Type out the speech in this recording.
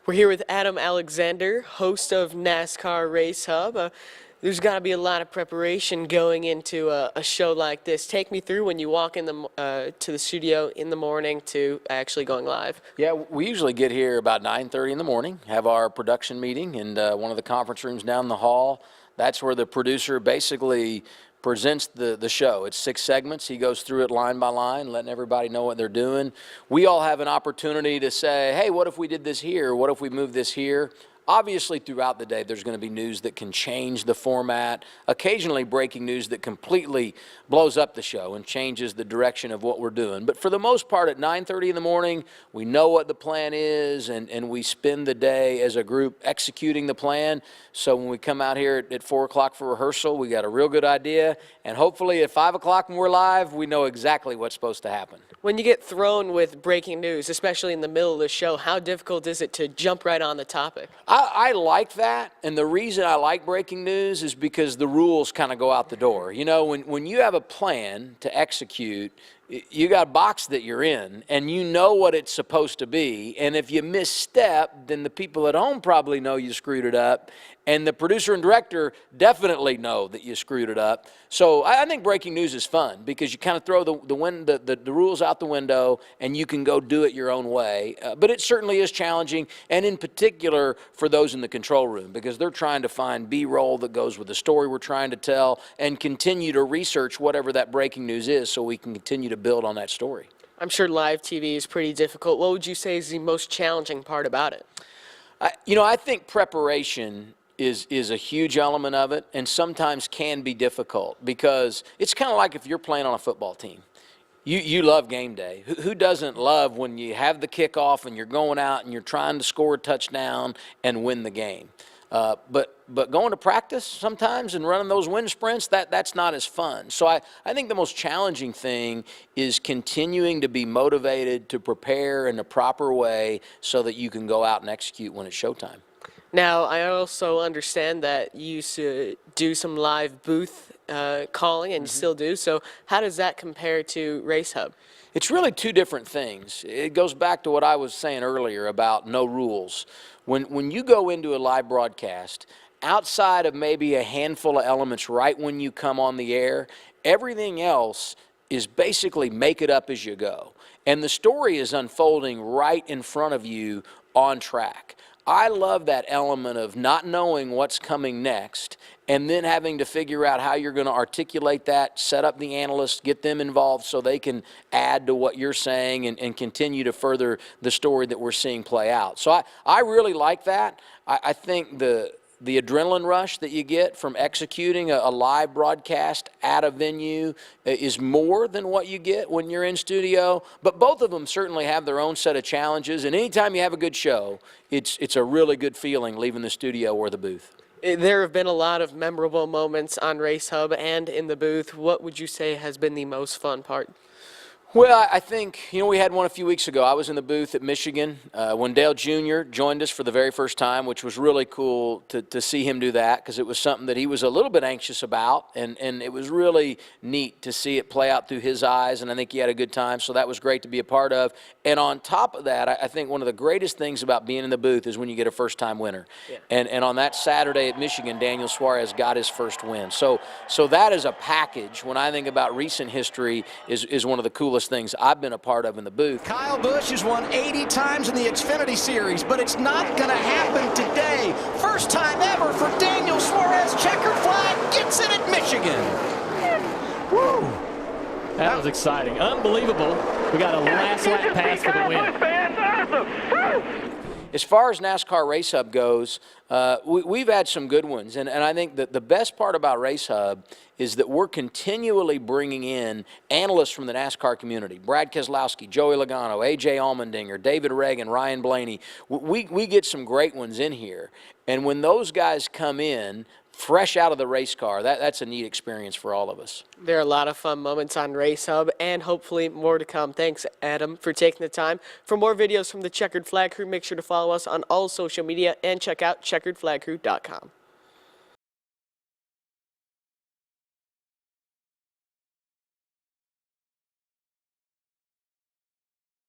We're here with Adam Alexander, host of NASCAR Race Hub. There's got to be a lot of preparation going into a show like this. Take me through when you walk in to the studio in the morning to actually going live. Yeah, we usually get here about 9:30 in the morning, have our production meeting in one of the conference rooms down the hall. That's where the producer basically presents the show. It's 6 segments. He goes through it line by line, letting everybody know what they're doing. We all have an opportunity to say, hey, what if we did this here? What if we moved this here? Obviously, throughout the day, there's going to be news that can change the format, occasionally breaking news that completely blows up the show and changes the direction of what we're doing. But for the most part, at 9:30 in the morning, we know what the plan is, and we spend the day as a group executing the plan. So when we come out here at 4 o'clock for rehearsal, we got a real good idea. And hopefully at 5 o'clock when we're live, we know exactly what's supposed to happen. When you get thrown with breaking news, especially in the middle of the show, how difficult is it to jump right on the topic? I like that, and the reason I like breaking news is because the rules kind of go out the door. You know, when you have a plan to execute, you got a box that you're in, and you know what it's supposed to be, and if you misstep, then the people at home probably know you screwed it up, and the producer and director definitely know that you screwed it up. So I think breaking news is fun because you kind of throw the rules out the window and you can go do it your own way. But it certainly is challenging, and in particular for those in the control room, because they're trying to find B-roll that goes with the story we're trying to tell and continue to research whatever that breaking news is so we can continue to build on that story. I'm sure live TV is pretty difficult. What would you say is the most challenging part about it? I think preparation is a huge element of it, and sometimes can be difficult because it's kind of like if you're playing on a football team. You love game day. Who doesn't love when you have the kickoff and you're going out and you're trying to score a touchdown and win the game? But going to practice sometimes and running those wind sprints, that's not as fun. So I think the most challenging thing is continuing to be motivated to prepare in the proper way so that you can go out and execute when it's showtime. Now, I also understand that you used to do some live booth calling, and you still do. So how does that compare to Race Hub? It's really 2 different things. It goes back to what I was saying earlier about no rules. When you go into a live broadcast, outside of maybe a handful of elements right when you come on the air, everything else is basically make it up as you go. And the story is unfolding right in front of you on track. I love that element of not knowing what's coming next and then having to figure out how you're going to articulate that, set up the analysts, get them involved so they can add to what you're saying and continue to further the story that we're seeing play out. So I really like that. I think the adrenaline rush that you get from executing a live broadcast at a venue is more than what you get when you're in studio. But both of them certainly have their own set of challenges. And anytime you have a good show, it's a really good feeling leaving the studio or the booth. There have been a lot of memorable moments on Race Hub and in the booth. What would you say has been the most fun part? Well, I think, we had one a few weeks ago. I was in the booth at Michigan when Dale Jr. joined us for the very first time, which was really cool to see him do that because it was something that he was a little bit anxious about, and it was really neat to see it play out through his eyes, and I think he had a good time, so that was great to be a part of. And on top of that, I think one of the greatest things about being in the booth is when you get a first-time winner. Yeah. And on that Saturday at Michigan, Daniel Suarez got his first win. So that is a package, when I think about recent history, is one of the coolest things I've been a part of in the booth. Kyle Busch has won 80 times in the Xfinity Series, but it's not going to happen today. First time ever for Daniel Suarez. Checkered flag, gets it at Michigan. Woo! That was exciting. Unbelievable. We got a last lap pass for the win. As far as NASCAR Race Hub goes, we've had some good ones. And I think that the best part about Race Hub is that we're continually bringing in analysts from the NASCAR community. Brad Keselowski, Joey Logano, A.J. Allmendinger, David Reagan, Ryan Blaney. We get some great ones in here. And when those guys come in, fresh out of the race car, that's a neat experience for all of us. There are a lot of fun moments on Race Hub and hopefully more to come. Thanks, Adam, for taking the time. For more videos from the Checkered Flag Crew, make sure to follow us on all social media and check out checkeredflagcrew.com.